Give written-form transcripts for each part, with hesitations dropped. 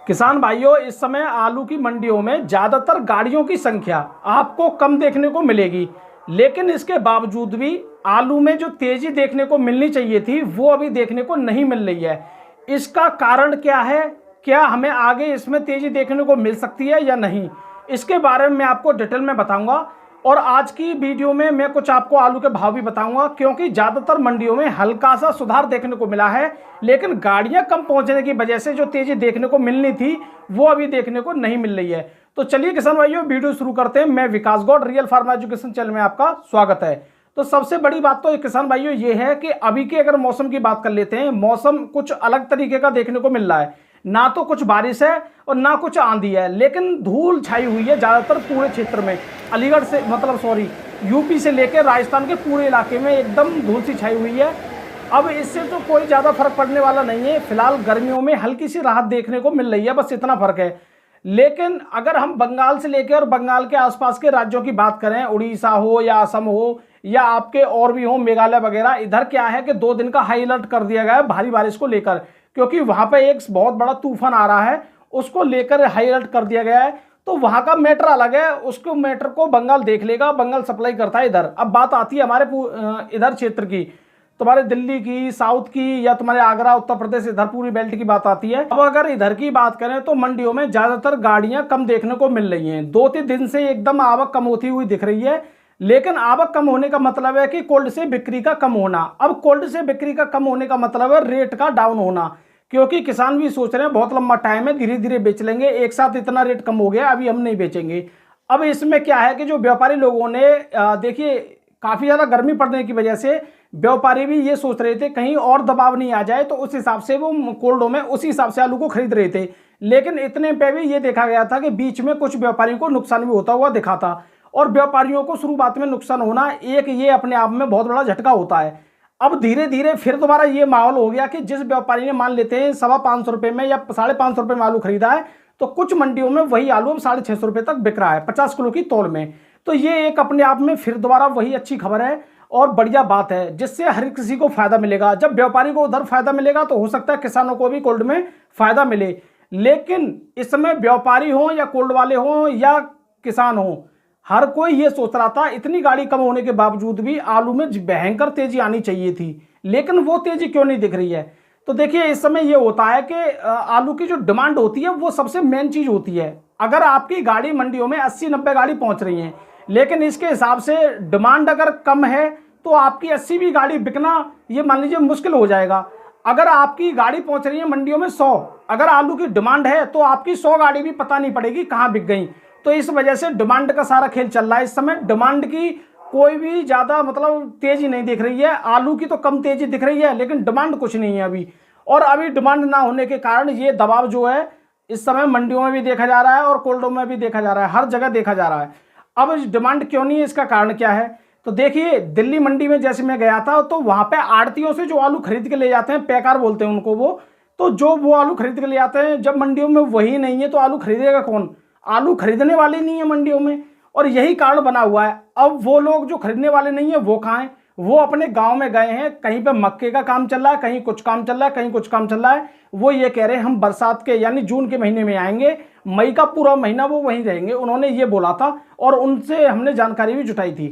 किसान भाइयों, इस समय आलू की मंडियों में ज़्यादातर गाड़ियों की संख्या आपको कम देखने को मिलेगी, लेकिन इसके बावजूद भी आलू में जो तेज़ी देखने को मिलनी चाहिए थी वो अभी देखने को नहीं मिल रही है। इसका कारण क्या है? क्या हमें आगे इसमें तेज़ी देखने को मिल सकती है या नहीं, इसके बारे में मैं आपको डिटेल में बताऊंगा। और आज की वीडियो में मैं कुछ आपको आलू के भाव भी बताऊंगा, क्योंकि ज़्यादातर मंडियों में हल्का सा सुधार देखने को मिला है, लेकिन गाड़ियां कम पहुंचने की वजह से जो तेज़ी देखने को मिलनी थी वो अभी देखने को नहीं मिल रही है। तो चलिए किसान भाइयों, वीडियो शुरू करते हैं। मैं Vikas Gaur, Real Pharma Education channel में आपका स्वागत है। तो सबसे बड़ी बात तो किसान भाइयों ये है कि अभी के अगर मौसम की बात कर लेते हैं, मौसम कुछ अलग तरीके का देखने को मिल रहा है। ना तो कुछ बारिश है और ना कुछ आंधी है, लेकिन धूल छाई हुई है ज़्यादातर पूरे क्षेत्र में। अलीगढ़ से यूपी से लेकर राजस्थान के पूरे इलाके में एकदम धूल सी छाई हुई है। अब इससे तो कोई ज़्यादा फर्क पड़ने वाला नहीं है। फिलहाल गर्मियों में हल्की सी राहत देखने को मिल रही है, बस इतना फर्क है। लेकिन अगर हम बंगाल से लेकर और बंगाल के आसपास के राज्यों की बात करें, उड़ीसा हो या असम हो या आपके और भी हो, मेघालय वगैरह, इधर क्या है कि 2 दिन का हाई अलर्ट कर दिया गया है भारी बारिश को लेकर, क्योंकि वहां पे एक बहुत बड़ा तूफान आ रहा है, उसको लेकर हाई अलर्ट कर दिया गया है। तो वहां का मैटर अलग है, उसको मैटर को बंगाल देख लेगा, बंगाल सप्लाई करता है इधर। अब बात आती है हमारे इधर क्षेत्र की, तुम्हारे दिल्ली की, साउथ की, या तुम्हारे आगरा, उत्तर प्रदेश, इधर पूरी बेल्ट की बात आती है। अब अगर इधर की बात करें तो मंडियों में ज्यादातर गाड़ियां कम देखने को मिल रही हैं। 2-3 दिन से एकदम आवक कम होती हुई दिख रही है, लेकिन आवक कम होने का मतलब है कि कोल्ड से बिक्री का कम होना। अब कोल्ड से बिक्री का कम होने का मतलब है रेट का डाउन होना, क्योंकि किसान भी सोच रहे हैं बहुत लंबा टाइम है, धीरे धीरे बेच लेंगे, एक साथ इतना रेट कम हो गया, अभी हम नहीं बेचेंगे। अब इसमें क्या है कि जो व्यापारी लोगों ने देखिए, काफ़ी ज़्यादा गर्मी पड़ने की वजह से व्यापारी भी ये सोच रहे थे कहीं और दबाव नहीं आ जाए, तो उस हिसाब से वो कोल्डों में उसी हिसाब से आलू को खरीद रहे थे। लेकिन इतने पे भी ये देखा गया था कि बीच में कुछ व्यापारियों को नुकसान भी होता हुआ दिखा था। और व्यापारियों को शुरुआत में नुकसान होना एक ये अपने आप में बहुत बड़ा झटका होता है। अब धीरे धीरे फिर दोबारा ये माहौल हो गया कि जिस व्यापारी ने मान लेते हैं 550 रुपये में या 550 रुपये में आलू खरीदा है, तो कुछ मंडियों में वही आलू अब 650 रुपये तक बिक रहा है 50 किलो की तौल में। तो ये एक अपने आप में फिर दोबारा वही अच्छी खबर है और बढ़िया बात है, जिससे हर किसी को फायदा मिलेगा। जब व्यापारी को उधर फायदा मिलेगा तो हो सकता है किसानों को भी कोल्ड में फायदा मिले। लेकिन इस समय व्यापारी हो या कोल्ड वाले हो या किसान हो, हर कोई ये सोच रहा था इतनी गाड़ी कम होने के बावजूद भी आलू में भयंकर तेजी आनी चाहिए थी, लेकिन वो तेजी क्यों नहीं दिख रही है। तो देखिए, इस समय ये होता है कि आलू की जो डिमांड होती है वो सबसे मेन चीज होती है। अगर आपकी गाड़ी मंडियों में 80-90 गाड़ी पहुंच रही है, लेकिन इसके हिसाब से डिमांड अगर कम है तो आपकी 80 भी गाड़ी बिकना ये मान लीजिए मुश्किल हो जाएगा। अगर आपकी गाड़ी पहुंच रही है मंडियों में 100, अगर आलू की डिमांड है तो आपकी 100 गाड़ी भी पता नहीं पड़ेगी कहाँ बिक गई। तो इस वजह से डिमांड का सारा खेल चल रहा है। इस समय डिमांड की कोई भी ज़्यादा तेजी नहीं दिख रही है। आलू की तो कम तेजी दिख रही है, लेकिन डिमांड कुछ नहीं है अभी। और अभी डिमांड ना होने के कारण ये दबाव जो है इस समय मंडियों में भी देखा जा रहा है और कोल्डों में भी देखा जा रहा है, हर जगह देखा जा रहा है। अब डिमांड क्यों नहीं है, इसका कारण क्या है? तो देखिए, दिल्ली मंडी में जैसे मैं गया था तो वहां पे आड़तियों से जो आलू खरीद के ले जाते हैं, पैकार बोलते हैं उनको, वो आलू खरीद के ले जाते हैं। जब मंडियों में वही नहीं है तो आलू खरीदेगा कौन? आलू खरीदने वाले नहीं है मंडियों में, और यही कारण बना हुआ है। अब वो लोग जो खरीदने वाले नहीं है वो कहाँ हैं? वो अपने गांव में गए हैं, कहीं पे मक्के का काम चल रहा है, कहीं कुछ काम चल रहा है, कहीं कुछ काम चल रहा है। वो ये कह रहे हैं हम बरसात के यानी जून के महीने में आएंगे, मई का पूरा महीना वो वहीं रहेंगे, उन्होंने ये बोला था और उनसे हमने जानकारी भी जुटाई थी।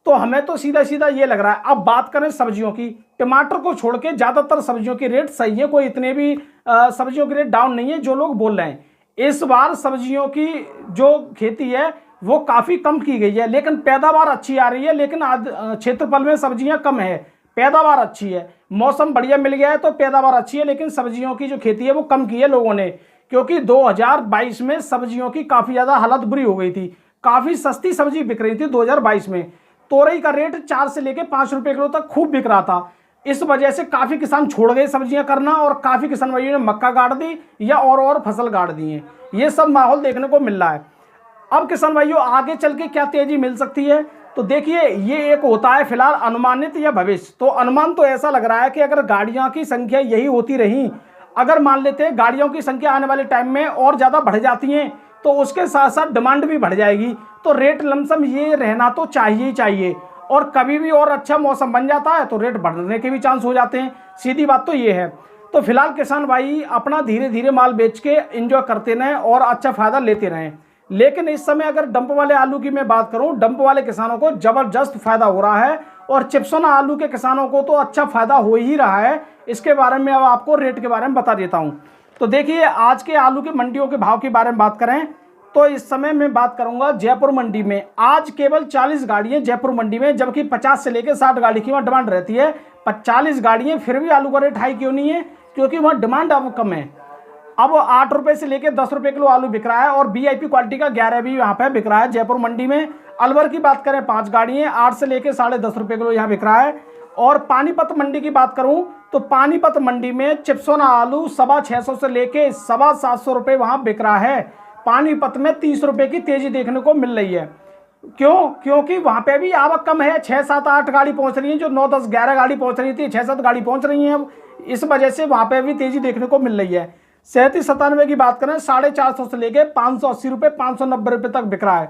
तो हमें तो सीधा सीधा ये लग रहा है। अब बात करें सब्जियों की, टमाटर को छोड़ के ज्यादातर सब्जियों के रेट सही है, कोई इतने भी सब्जियों के रेट डाउन नहीं है जो लोग बोल रहे हैं। इस बार सब्जियों की जो खेती है वो काफी कम की गई है, लेकिन पैदावार अच्छी आ रही है। लेकिन क्षेत्रफल में सब्जियां कम है, पैदावार अच्छी है। मौसम बढ़िया मिल गया है तो पैदावार अच्छी है, लेकिन सब्जियों की जो खेती है वो कम की है लोगों ने, क्योंकि 2022 में सब्जियों की काफी ज्यादा हालत बुरी हो गई थी। काफी सस्ती सब्जी बिक रही थी 2022 में। तोरई का रेट 4 से लेकर 5 रुपए किलो तक खूब बिक रहा था। इस वजह से काफी किसान छोड़ गए सब्जियां करना, और काफी किसान भाइयों ने मक्का गाड़ दी या और फसल गाड़ दी है। ये सब माहौल देखने को मिल रहा है। अब किसान भाइयों, आगे चल के क्या तेजी मिल सकती है? तो देखिए, ये एक होता है फिलहाल अनुमानित या भविष्य। तो अनुमान तो ऐसा लग रहा है कि अगर गाड़ियों की संख्या यही होती रही, अगर मान लेते हैं गाड़ियों की संख्या आने वाले टाइम में और ज्यादा बढ़ जाती है, तो उसके साथ साथ डिमांड भी बढ़ जाएगी। तो रेट लमसम ये रहना तो चाहिए ही चाहिए, और कभी भी और अच्छा मौसम बन जाता है तो रेट बढ़ने के भी चांस हो जाते हैं। सीधी बात तो ये है। तो फिलहाल किसान भाई अपना धीरे धीरे माल बेच के एंजॉय करते रहें और अच्छा फायदा लेते रहें। लेकिन इस समय अगर डंप वाले आलू की मैं बात करूं, डंप वाले किसानों को जबरदस्त फायदा हो रहा है और चिप्सोना आलू के किसानों को तो अच्छा फायदा हो ही रहा है। इसके बारे में अब आपको रेट के बारे में बता देता हूं। तो देखिए, आज के आलू की मंडियों के भाव के बारे में बात करें तो इस समय मैं बात करूंगा जयपुर मंडी में। आज केवल 40 गाड़ियां जयपुर मंडी में, जबकि 50 से लेकर 60 गाड़ी की वहां डिमांड रहती है। 40 गाड़ियां, फिर भी आलू का रेट हाई क्यों नहीं है? क्योंकि वहां डिमांड अब कम है। अब 8 रुपए से लेकर 10 रुपए किलो आलू बिक रहा है और वीआईपी क्वालिटी का 11 भी यहाँ पे बिक रहा है जयपुर मंडी में। अलवर की बात करें 5 गाड़ियां 8 से लेकर 10.5 रुपए किलो यहाँ बिक रहा है। और पानीपत मंडी की बात करूं तो पानीपत मंडी में चिप्सोना आलू 650 से लेके 750 रुपए वहां बिक रहा है। पानीपत में 30 रुपए की तेजी देखने को मिल रही है। क्यों? क्योंकि वहां पे भी आवक कम है। 6, 7, 8 गाड़ी पहुंच रही है, जो 9, 10, 11 गाड़ी पहुंच रही थी, 6, 7 गाड़ी पहुंच रही है। इस वजह से वहां पे भी तेजी देखने को मिल रही है। 37-97 की बात करें 450 से लेके 580 रुपए 590 रुपए तक बिक रहा है।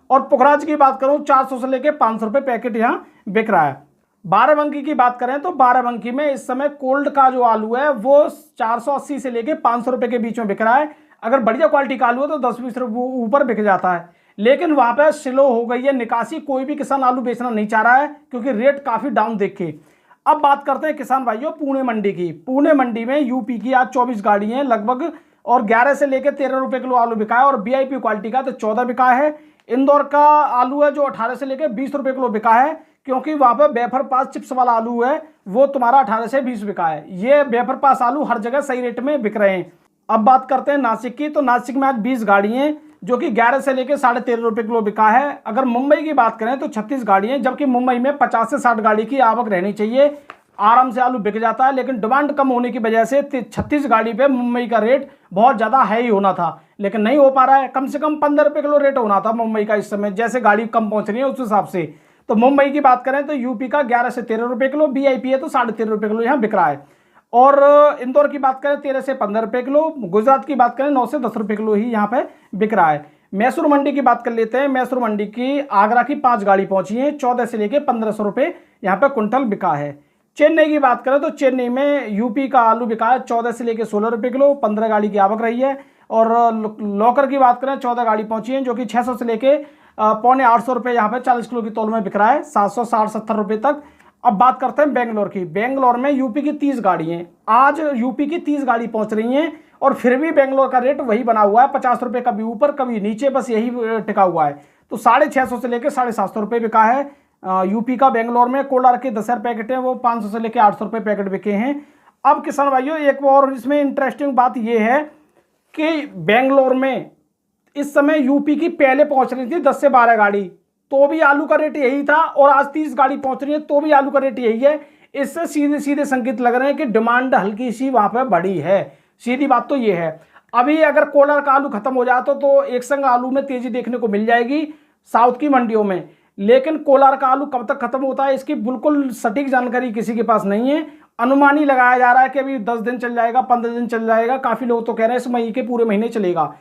और पुखराज की बात करूं 400 से लेके 500 रुपए पैकेट यहाँ बिक रहा है। बाराबंकी की बात करें तो बाराबंकी में इस समय कोल्ड का जो आलू है वो 480 से लेके 500 रुपए के बीच में बिक रहा है। अगर बढ़िया क्वालिटी का आलू है तो 10-20 रुपए ऊपर बिक जाता है। लेकिन वहां पे स्लो हो गई है निकासी, कोई भी किसान आलू बेचना नहीं चाह रहा है क्योंकि रेट काफी डाउन देख के। अब बात करते हैं किसान भाइयों पुणे मंडी की। पुणे मंडी में यूपी की आज 24 गाड़ी हैं लगभग और 11 से लेकर 13 रुपए किलो आलू बिका है और वीआईपी क्वालिटी का तो 14 बिका है। इंदौर का आलू है जो 18 से लेकर 20 रुपए किलो बिका है, क्योंकि वहां पर बेफर पास चिप्स वाला आलू है वो तुम्हारा 18 से 20 बिका है। ये बेफर पास आलू हर जगह सही रेट में बिक रहे हैं। अब बात करते हैं नासिक की। तो नासिक में आज 20 गाड़ी हैं जो कि 11 से लेकर 13.5 रुपए किलो बिका है। अगर मुंबई की बात करें तो 36 गाड़ी हैं, जबकि मुंबई में 50 से 60 गाड़ी की आवक रहनी चाहिए, आराम से आलू बिक जाता है। लेकिन डिमांड कम होने की वजह से 36 गाड़ी पे मुंबई का रेट बहुत ज़्यादा हाई होना था, लेकिन नहीं हो पा रहा है। कम से कम 15 रुपए किलो रेट होना था मुंबई का इस समय, जैसे गाड़ी कम पहुंच रही है उस हिसाब से। तो मुंबई की बात करें तो यूपी का 11 से 13 रुपए किलो, वीआईपी है तो 13.5 रुपए किलो यहाँ बिक रहा है। और इंदौर की बात करें 13 से 15 रुपए किलो, गुजरात की बात करें 9 से 10 रुपए किलो ही यहाँ पे बिक रहा है। मैसूर मंडी की बात कर लेते हैं। मैसूर मंडी की आगरा की 5 गाड़ी पहुंची है, 14 से लेकर 1500 रुपए यहाँ पे कुंटल बिका है। चेन्नई की बात करें तो चेन्नई में यूपी का आलू बिका है 14 से लेकर 16 रुपए किलो, 15 गाड़ी की आवक रही है। और लौकर की बात करें 14 गाड़ी पहुंची है जो कि 600 से लेके 750 रुपए यहाँ पे 40 किलो की तौल में बिक रहा है, 760-70 रुपए तक। अब बात करते हैं बेंगलोर की। बेंगलोर में यूपी की 30 गाड़ी हैं, आज यूपी की 30 गाड़ी पहुंच रही हैं और फिर भी बेंगलोर का रेट वही बना हुआ है, 50 रुपए कभी ऊपर कभी नीचे, बस यही टिका हुआ है। तो 650 से लेकर 750 रुपए बिका है यूपी का बेंगलोर में। कोलार के 10,000 पैकेट हैं वो 500 से लेकर 800 रुपए पैकेट बिके हैं। अब किसान भाइयों एक और इसमें इंटरेस्टिंग बात यह है कि बेंगलोर में इस समय यूपी की पहले पहुंच रही थी 10 से 12 गाड़ी, तो भी आलू का रेट यही था, और आज 30 गाड़ी पहुंच रही है तो भी आलू का रेट यही है। इससे सीधे सीधे संकेत लग रहे हैं कि डिमांड हल्की सी वहां पर बढ़ी है। सीधी बात तो ये है। अभी अगर कोलार का आलू खत्म हो जाता तो एक संग आलू में तेजी देखने को मिल जाएगी साउथ की मंडियों में, लेकिन कोलार का आलू कब तक खत्म होता है इसकी बिल्कुल सटीक जानकारी किसी के पास नहीं है। अनुमान ही लगाया जा रहा है कि अभी 10 दिन चल जाएगा, 15 दिन चल जाएगा, काफी लोग तो कह रहे हैं इस मई के पूरे महीने चलेगा।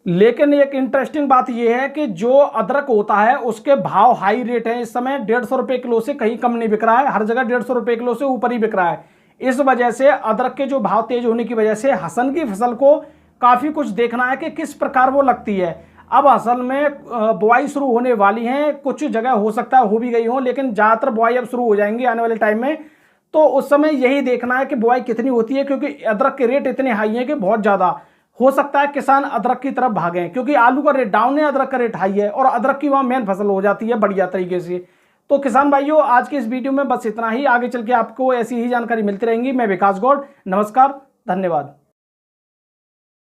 लेकिन एक इंटरेस्टिंग बात यह है कि जो अदरक होता है उसके भाव हाई रेट है इस समय, 150 रुपए किलो से कहीं कम नहीं बिक रहा है, हर जगह 150 रुपए किलो से ऊपर ही बिक रहा है। इस वजह से अदरक के जो भाव तेज होने की वजह से हसन की फसल को काफी कुछ देखना है कि किस प्रकार वो लगती है। अब असल में बुआई शुरू होने वाली है, कुछ जगह हो सकता है हो भी गई हो, लेकिन ज्यादातर बुआई अब शुरू हो जाएंगी आने वाले टाइम में। तो उस समय यही देखना है कि बुआई कितनी होती है, क्योंकि अदरक के रेट इतने हाई हैं कि बहुत ज्यादा हो सकता है किसान अदरक की तरफ भागें, क्योंकि आलू का रेट डाउन है, अदरक का रेट हाई है और अदरक की वहां मेन फसल हो जाती है बढ़िया तरीके से। तो किसान भाइयों आज के इस वीडियो में बस इतना ही। आगे चल के आपको ऐसी ही जानकारी मिलती रहेंगी। मैं विकास गौड़, नमस्कार, धन्यवाद।